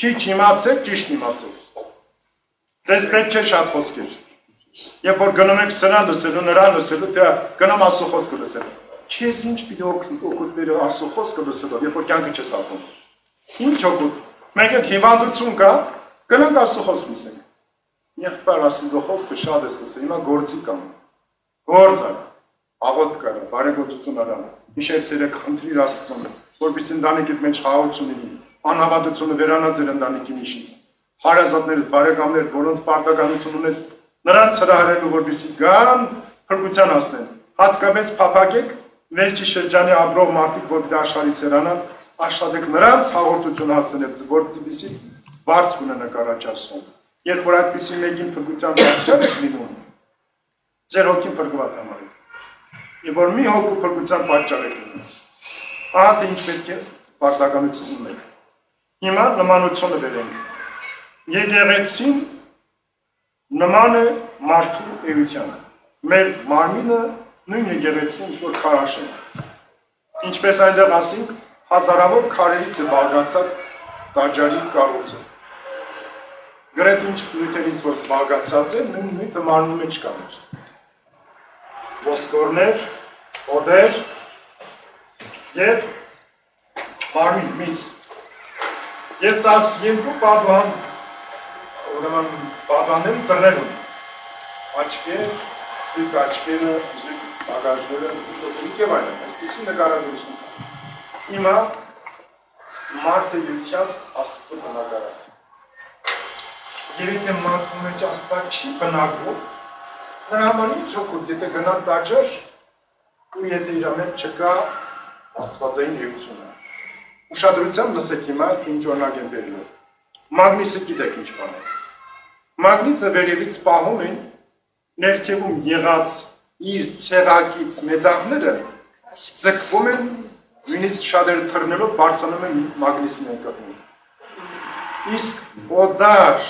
Քիչ իմացեք, ճիշտ իմացեք։ Ձեզ պետք չէ շատ խոսքեր։ Երբ որ գնում եք սրան լսելու, նրան լսելու, թե գնամ Աստծո խոսքը լսելու։ Քեզ ինչ պիտի օգուտ բերի Աստծո խոսքը լսելով, երբ որ կյանքը չես ապրում։ Ինչ օգուտ։ Մենք էլ հիվանդություն կա, գնանք Աստծո խոսքը լսենք։ Եղբայր Աստծո խոսքը շատ ես լսել, հիմա գործի կամ։ Գործ ա, աղոտ կա, բարեգործություն արա։ Միշտ ցերեկ խնդրիր Աստծուն, որպեսզի ընտանիքիդ մեջ խաղաղություն լինի, անհավատությունը վերանա ձեր ընտանիքի միջից։ Հարազատներդ, բարեկամներդ, որոնց պարտականություն ունես, նրանց հրահրելու, որպեսզի գան փրկության հասնեն։ Հատկապես փափագեք վերջի շրջանի ապրող մարդիկ, որպեսզի աշխարհից հեռանան, աշխատեք նրանց հաղորդություն հասցնել, որպեսզի բարձ ունենաք առաջացում։ Երբ որ այդպիսի մեկին փրկության պատճառ եք լինում, ձեր հոգին փրկված համարեք։ Եվ որ մի հոգու փրկության պատճառ եք լինում։ Ահա թե ինչ պետք է պարտականություն ունեք։ Հիմա նմանությունը վերենք։ Եկեղեցին նման է մարդու էությանը։ Մեր մարմինը նույն եկեղեցին ինչ-որ քարաշ է։ Ինչպես այնտեղ ասինք, հազարավոր քարերից է բաղկացած տաճարի կառույցը։ Գրեթե ինչ նյութերից որ բաղկացած է, նույն նյութը մարմնի մեջ կա։ Ոսկորներ, օդեր և մարմին, միս։ Եվ 12 պատվան պատվաններ ու դռներ ունի։ Աչքեր, զույգ աչքերը, զույգ բագաժները, զույգ և այլն, այսպիսի նկարագրություն։ Հիմա մարդը յությալ Աստծո բնակարան։ Եվ եթե մարդու մեջ Աստված չի բնակվում, նրա համար ինչ օգուտ, եթե գնա տաճար ու եթե իր մեջ չկա աստվածային էությունը։ Ուշադրությամբ լսեք հիմա ինչ օրինակ են բերում։ Մագնիսը գիտեք ինչ բան է։ Մագնիսը վերևից պահում են ներքևում եղած իր ցեղակից մետաղները ձգվում են նույնիսկ շատերը թռնելով բարձրանում են մագնիսին են կպնում։ Իսկ օդար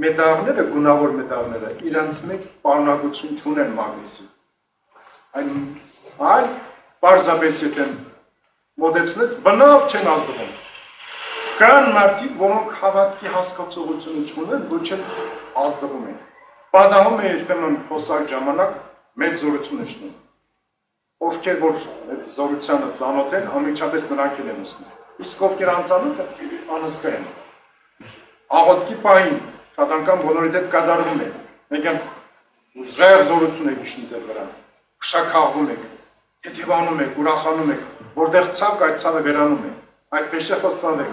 մետաղները, գունավոր մետաղները իրանց մեջ պարունակություն չունեն մագնիսի։ Այլ պարզապես եթե մոտեցնես բնավ չեն ազդվում։ Կան մարդիկ, որոնք հավատքի հասկացողությունը չունեն, ոչ էլ ազդվում են։ Պատահում է երբեմն խոսակ ժամանակ մեծ զորություն է շնում։ Ովքեր որ այդ զորությանը ծանոթ են, անմիջապես նրանք են ուսնում։ Իսկ ովքեր անծանոթ են, անհսկա են։ Աղոթքի պահին շատ անգամ բոլորիդ հետ կատարվում է։ Մենք ուժեղ զորություն եք իշնում ձեր վրա։ Շաքաղվում եք, թեթևանում եք, ուրախանում եք, որտեղ ցավ կա, այդ ցավը վերանում է։ Այդպես է խոստանվեք։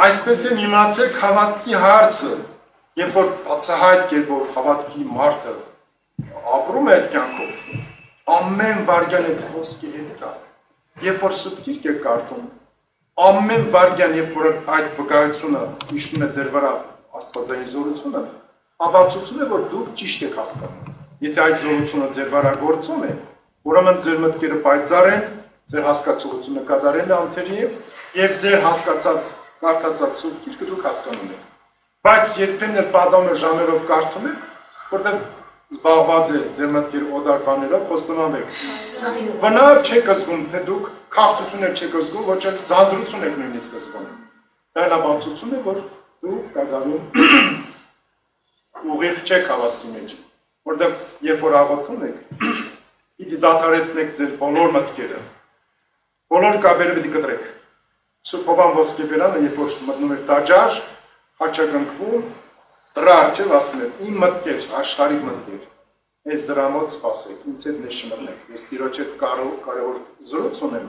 Այսպես են իմացեք հավատքի հարցը, երբ որ բացահայտ կերպով հավատքի մարդը ապրում է այդ կյանքով, ամեն վարքյան այդ խոսքի հետ կա։ Երբ որ Սուրբ Գիրք եք կարդում, ամեն վարքյան, երբ որ այդ վկայությունը իշնում է ձեր վրա աստվածային զորությունը, ապացուցում է, որ դուք ճիշտ եք հասկանում։ Եթե այդ զորությունը ձեր վրա գործում է, ուրեմն ձեր մտքերը պայծառ են, ձեր հասկացողությունը կատարել է անթերի եւ ձեր հասկացած, կարդացած Սուրբ Գիրքը դուք հասկանում եք։ Բայց երբեմն էլ պատահում ժամերով կարդում եք, որտեղ զբաղված է ձեր մտքերը օդար բաներով, խոստովանեք։ Բնավ չեք զգում, թե դուք քաղցություն եք չեք զգում, ոչ էլ ձանձրություն եք նույնիսկ զգում։ Դա ապացուցում է, որ դուք կատարում ուղիղ չեք հավատքի մեջ, որտեղ երբ որ աղոթում եք, պիտի դադարեցնեք ձեր բոլոր մտքերը, բոլոր կապերը պիտի կտրեք։ Սուրբ Հովհան Ոսկեբերանը, երբ որ մտնում էր տաճար, խաչակնքվում, դրա առջև ասում էր, իմ մտքեր, աշխարհիկ մտքեր, ես դրա մոտ սպասեք, ինձ հետ ներս չմտնեք, ես Տիրոջ հետ կարևոր զրույց ունեմ,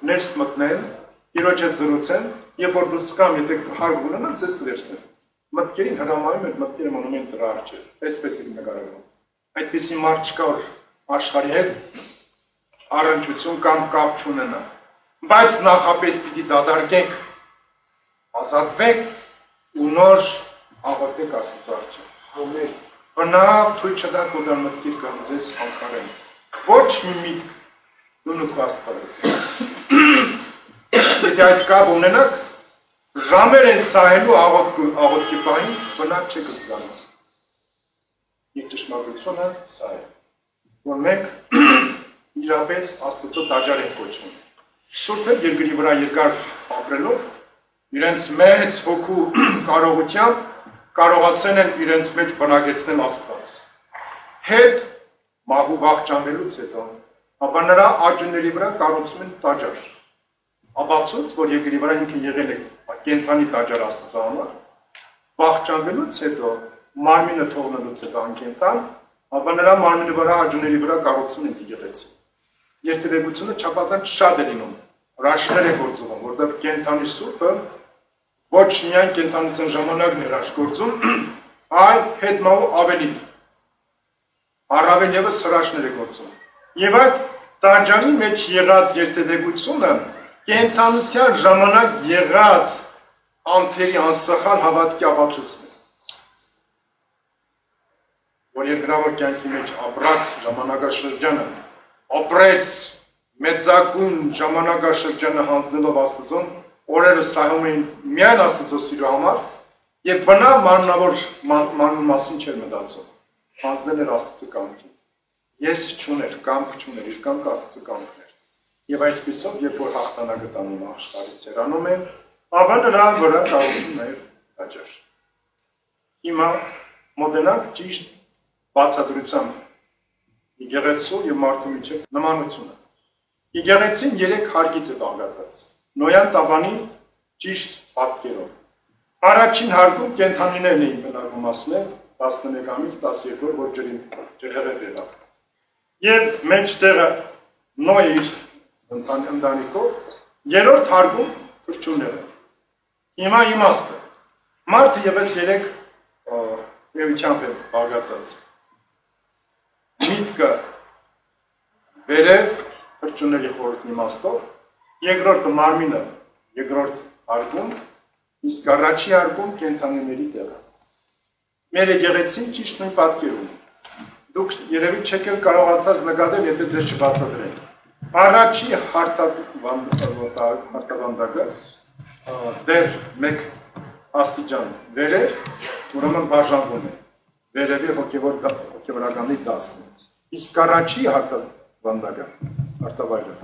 ներս մտնեն, Տիրոջ հետ զրուցեն, երբ որ դուրս կամ, եթե հարկ ունենամ, ձեզ կվերցնեմ։ Մտքերին հրամայում էր, մտքերը մնում են դրա առջև, այսպես եք նկարագրում։ Այդպիսի մարդ չկա, որ աշխարհի հետ առնչություն կամ կապ չունենա։ Բայց նախապես պիտի դադարվեք, ազատվեք ու նոր աղոթեք Աստծո առջև։ Բնավ թույլ չտաք, որ դա մտքեր կամ ձեզ հանքարեն։ Ոչ մի միտք դու Աստվածը։ Եթե այդ կապ ունենաք, ժամեր են սահելու աղոթքի պահին, բնավ չեք զգանում։ Եվ ճշմարտությունը սա է, որ մենք իրապես Աստծո տաճար ենք կոչվում։ Սուրբ երկրի վրա երկար ապրելով, իրենց մեծ հոգու կարողությամբ կարողացել են իրենց մեջ բնակեցնել Աստված։ Հետ մահու վախճանվելուց հետո, ապա նրա աջունների վրա կառուցում են տաճար։ Աբացուց, որ երկրի վրա ինքը եղել է կենդանի տաճար Աստծո համար, վախճանվելուց հետո, մարմինը թողնելուց հետո անկենդան, ապա նրա մարմինի վրա աջունների վրա կառուցում են եկեղեցի։ Երթևեկությունը չափազանց շատ է լինում, հրաշքներ է գործում, որտեղ կենդանի սուրբը ոչ միայն կենդանության ժամանակն է հրաշք գործում, այլ հետմահու ավելի առավել ևս հրաշքներ է գործում։ Եվ այդ տաճարի մեջ եղած երթևեկությունը կենդանության ժամանակ եղած անթերի անսխալ հավատքի ապացույցն է, որ երկրավոր կյանքի մեջ ապրած ժամանակաշրջանը, ապրեց մեծագույն ժամանակաշրջանը հանձնելով Աստծուն, օրերը սահում էին միայն Աստծո սիրո համար եւ բնավ մարմնավոր մարմնի մասին չէր մտածում, հանձնել էր Աստծո կամքին։ Ես չուներ, կամք չուներ, իր կամքը Աստծո կամքն էր։ Եվ այսպիսով, երբ որ հաղթանակը տանում աշխարհից հեռանում են, ապա նրա վրա կառուցում նաև տաճար։ Հիմա մոտենանք ճիշտ բացատրությամբ եկեղեցու եւ մարդու միջեւ նմանությունը։ Եկեղեցին 3 հարկից է բաղկացած։ Նոյան տավանի ճիշտ պատկերով։ Առաջին հարկում կենդանիներն էին բնակվում, ասում են 11-ից 12 որ ջրհեղեղ եղավ։ Եվ մեջտեղը Նոյի իր ընտանիքով, երրորդ հարկում թռչունները։ Հիմա իմաստը։ Մարդը ևս 3 միությամբ է բաղկացած։ Միտքը վերև թռչունների խորհրդի իմաստով, երկրորդը մարմինը, երկրորդ հարկում, իսկ առաջի հարկում կենդանիների տեղը։ Մեր եկեղեցին ճիշտ նույն պատկեր ունի։ Դուք երևի չեք էլ կարողացած նկատել, եթե ձեզ չբացատրեն։ Առաջի հարտավանդակը դեր 1 աստիճան վերև, ուրեմն բաժանվում է, վերևի հոգևորականի 10-ն։ Իսկ առաջի հարտավանդակը, հարտավայրը,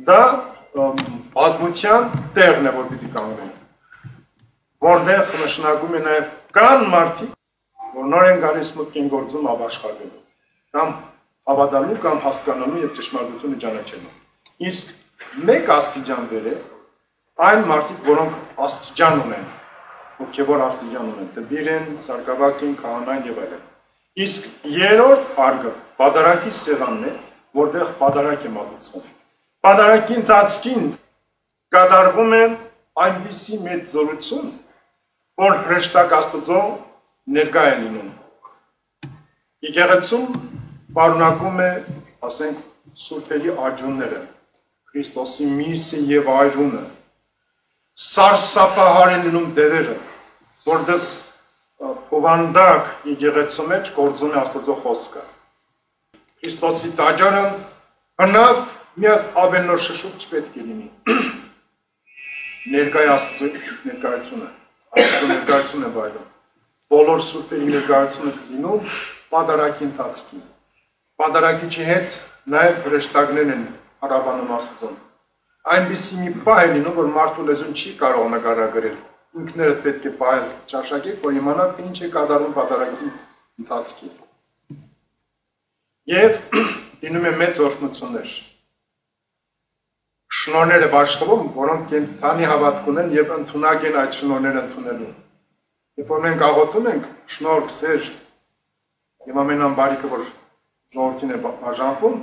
դա բազմության տեղն է, որ պիտի կանգնեն, որտեղ նշանակում է նաև կան մարդիկ, որ նոր են գալիս մտք են գործում ապաշխարվելու, կամ հավատալու, կամ հասկանալու և ճշմարտությունը ճանաչելու։ Իսկ 1 աստիճան վերև, այն մարդիկ, որոնք աստիճան ունեն, հոգևոր աստիճան ունեն, տբիր են, սարկավակ են, քահանան և այլն։ Իսկ երրորդ հարկը պատարագի սեղանն է, որտեղ պատարագ է մատուցվում։ Պատարագի ընթացքին կատարվում է այնպիսի մեծ զորություն, որ հրեշտակ Աստծո ներկա է լինում։ Եկեղեցում պարունակում է, ասենք, սուրբերի աջունները, Քրիստոսի միրսը եւ այրունը, սարսափահար են լինում դևերը, որտեղ փոխանդակ եկեղեցու մեջ գործում է Աստծո խոսքը։ Քրիստոսի տաճարը հնավ մի հատ ավելնոր շշուկ չպետք է լինի։ Ներկայ Աստծո ներկայությունը, Աստծո ներկայությունը բայրում։ Բոլոր սուրբերի ներկայությունը լինում պատարագի ընթացքին։ Պատարագիչի հետ նաև հրեշտակներ են հարաբանում Աստծուն։ Այնպիսի մի պահ է լինում, որ մարդու լեզուն չի կարող նկարագրել։ Ինքներդ պետք է պահել ճաշակեք, որ իմանաք, թե ինչ է կատարում պատարագի ընթացքին։ Եվ լինում է մեծ օրհնություններ։ Շնորհներ է բաշխվում, որոնք կենդանի հավատք ունեն եւ ընդունակ են այդ շնորհները ընդունելու։ Երբ որ մենք աղոթում ենք շնորհ, սեր եւ ամենամբարիկը, որ ժողովրդին է բաժանվում,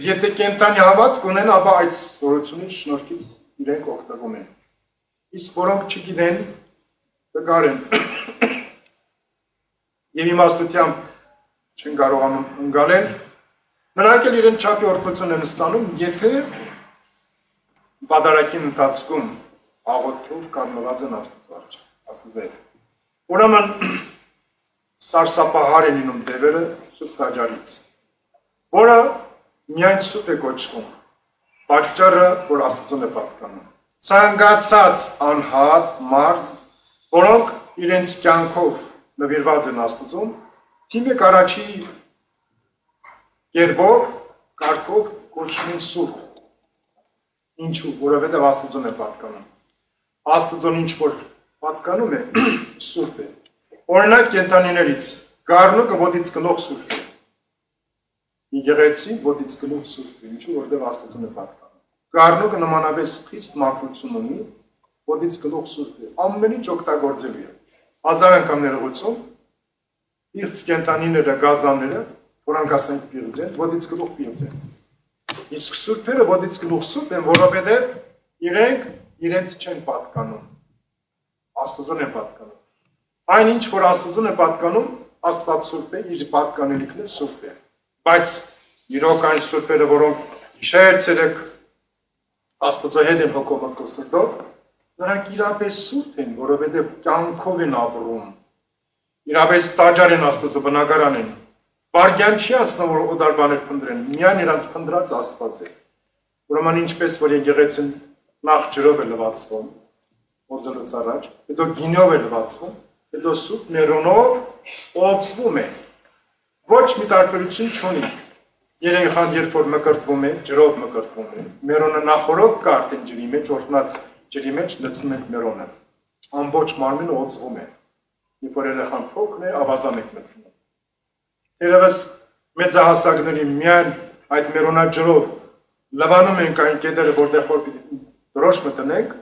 եթե կենդանի հավատք ունեն, ապա այդ զորությունից շնորհքից իրենք օգտվում են։ Իսկ որոնք չգիտեն, տկար են եւ իմաստությամբ չեն կարողանում ընկալել, նրանք էլ իրեն չափի օրհնություն են ստանում, եթե պատարագի ընթացքում աղոթքով կանգնված են Աստծո առաջ, Աստծո հետ։ Ուրեմն սարսափահար են լինում դևերը սուրբ տաճարից, որը միայն սուրբ է կոչվում, պատճառը, որ Աստծուն է պատկանում։ Ցանկացած անհատ մարդ, որոնք իրենց կյանքով նվիրված են Աստծուն, թիմեք առաջի կերպով, կարգով կոչվում են սուրբ։ Ինչու, որովհետև Աստծուն է պատկանում։ Աստծուն ինչ որ պատկանում է սուրբ է։ Օրինակ կենթանիներից գառնուկը ոտից գլուխ սուրբ է։ Եկեղեցին ոտից գլուխ սուրբ է, ինչու որտեղ Աստծուն է պատկանում։ Գառնուկը նմանապես խիստ մաքրություն ունի, ոտից գլուխ սուրբ է։ Ամեն ինչ օգտագործելու է։ Հազար անգամ ներողություն, պիղծ կենթանիները, գազանները, որոնք ասենք պիղծ են, ոտից գլուխ պիղծ են։ Իսկ սուրբերը ոտից գլուխ սուրբ են, որովհետև իրենք իրենց չեն պատկանում։ Աստծուն են պատկանում։ Այն ինչ որ Աստծուն է պատկանում, Աստված սուրբ է, իր պատկանելիքն սուրբ է։ Բայց իրոք այն սուրբերը, որոնք գիշեր ցերեկ Աստծո հետ են հոգով մտքով սրտով, նրանք իրապես սուրբ են, որովհետև կյանքով են ապրում։ Իրապես տաճար են Աստծո, բնակարան են։ Վարգյան չի անցնում, որ օդար բաներ փնտրեն, միայն իրանց փնտրած Աստված է։ Ուրեմն ինչպես որ եկեղեցին նախ ջրով է լվացվում, օրզելուց առաջ, հետո գինով է լվացվում, հետո սուրբ մերոնով օծվում է։ Ոչ մի տարբերություն չունի։ Երեխան երբ որ մկրտվում է, ջրով մկրտվում է, մերոնը նախորդ կա արդեն ջրի մեջ, օրհնած ջրի մեջ լցնում ենք մերոնը։ Ամբողջ մարմինը օծվում է։ Երբ որ երեխան փոքր է, ավազան եք մտնում։ Երևս մեծահասակների միայն այդ մերոնաջրով լվանում ենք այն կետերը, որտեղ որ դրոշ մտնենք,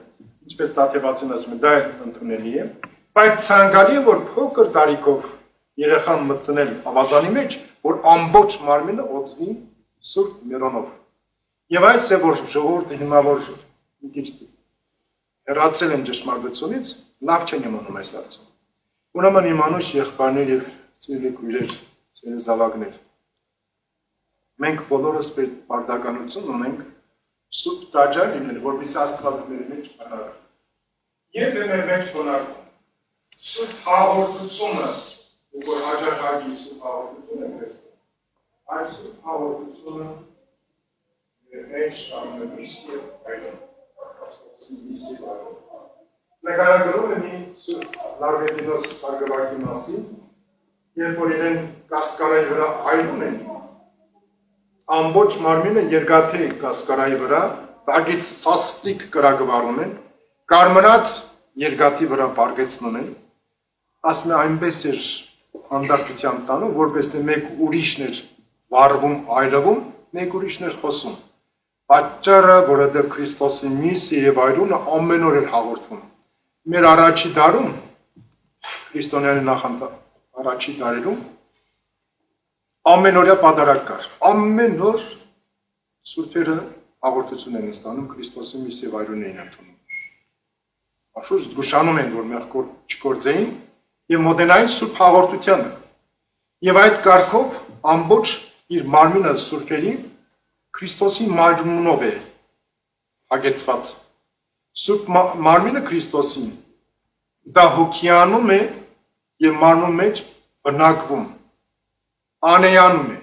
ինչպես Տաթևացին ասում է, դա է ընդունելի է, բայց ցանկալի է, որ փոքր տարիքով երեխան մտցնել ավազանի մեջ, որ ամբողջ մարմինը օծվի սուրբ մերոնով։ Եվ այս է, որ ժողովուրդը հիմա որ մի քիչ հեռացել են ճշմարտությունից, լավ չեն իմանում այս հարցում։ Ուրեմն իմանուշ եղբայրներ եւ սիրելի քույրեր, սիրելի զավակներ, մենք բոլորս պետք բարդականություն ունենք սուրբ տաճար լինել, որպեսզի Աստված մեր մեջ բնակվի։ Երբ է մեր մեջ բնակվում, սուրբ հաղորդությունը, որ հաջողակի սուրբ հաղորդություն է տեսնում, այս սուրբ հաղորդությունը մեր մեջ տանում է միսի եւ այլն, Աստծո միսի այլն։ Նկարագրում է մի սուրբ Լարվետինոս սարգսակի մասին, երբ որ իրեն կասկարայի վրա այլում են, ամբողջ մարմինը երկաթե կասկարայի վրա, տակից սաստիկ կրակվարում են, կարմրած երկաթի վրա բարգեցնում են, ասում է այնպես էր հանդարտության տանում, որպես թե մեկ ուրիշն էր վարվում, այրվում, մեկ ուրիշն էր խոսում։ Պատճառը, որովհետև Քրիստոսի միսը եւ այրունը ամեն օր էր հաղորդվում։ Մեր առաջի դարում, քրիստոնյանի առաջի դարերում ամենօրյա պատարակ կար։ Ամեն օր սուրբերը հաղորդություն են ստանում Քրիստոսի միսը եւ այրունն էին ընդունում։ Աշուշ զգուշանում են, որ մեղքոր չգործեին եւ մոտենային սուրբ հաղորդությանը։ Եվ այդ կարգով ամբողջ իր մարմինը սուրբերի Քրիստոսի մարմնով է հագեցված։ Սուրբ մարմինը Քրիստոսին դա հոգիանում է եւ մարմնու մեջ բնակվում, անեյանում է։